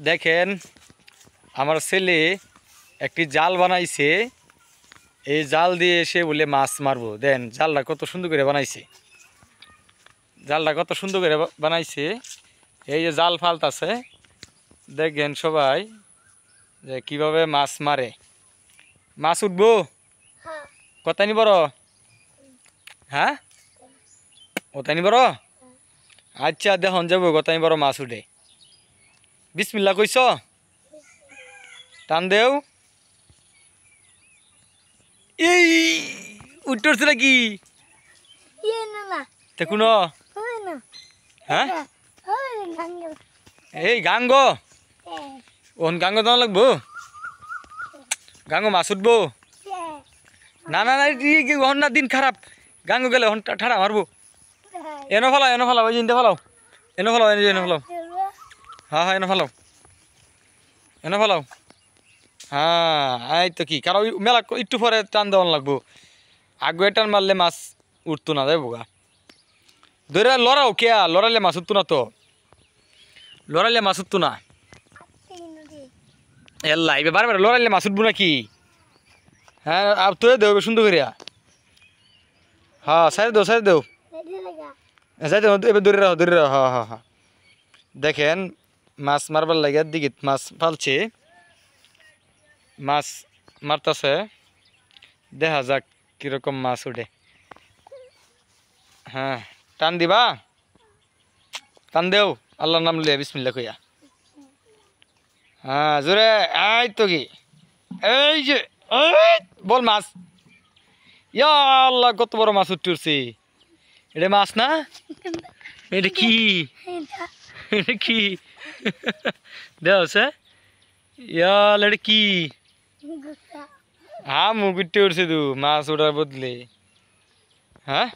দেখেন আমার ছেলে একটি জাল বানাইছে। এই জাল দিয়ে এসে বলে মাছ মারবো। দেন জালটা কত সুন্দর করে বানাইছে, জালটা কত সুন্দর করে বানাইছে। এই যে জাল ফালতাছে, দেখেন সবাই যে কিভাবে মাছ মারে। মাছ উঠবো কতানি বড়? হ্যাঁ ওতানি বড়। আচ্ছা দেখুন যাবো কতানি বড় মাছ উঠে। বিসমিল্লাহ কইস, টান দেও। এই উঠছে নাকি দেখুন? হ্যাঁ এই গাঙ্গ ওন গাঙ্গ দাও লাগবো, গাঙ্গ মাছ উঠবো। না না না হন না, দিন খারাপ। গাঙ্গ গেলে হন ঠাড়া মারবো। এনো ফেলাও ওই জিনতে ফেলাও, এনো ফেলাও এনে ফেলাও। হ্যাঁ হ্যাঁ এনো ফেলাও। হ্যাঁ এই তো কি, কারণ মেলা একটু পরে টান দেওয়ান লাগবো। আগে টান মারলে মাছ উঠতো না, যাই বোগা ধরে লড়াও কেয়া, লড়াইলে মাছ উঠতো না তো, লড়াইলে মাছ উঠতো না। এল্লা এবার বারে লড়াইলে মাছ উঠবো নাকি? হ্যাঁ আর তো দেও সুন্দর করিয়া। হ্যাঁ সাইড দেও এবার ধরে রাখো হ্যাঁ হ্যাঁ হ্যাঁ। দেখেন মাছ মারবার লাগে দিকে মাছ ফালছে, মাছ মারতাছে, দেখা যাক কিরকম মাছ উঠে। হ্যাঁ টান দিবা, টান দেও আল্লাহর নাম লিয়া বিসমিল্লাহ কইয়া। হ্যাঁ জোরে এই তো কি, এই যে বল মাছ। ইয়া আল্লাহ কত বড় মাছ উঠছে। এটা মাছ না, এটা কি, এটা কি দেওছে? ইয়াল এটা কি? হ্যাঁ মুখ উঠতে উঠছে তু মাছ ওঠার বদলে। হ্যাঁ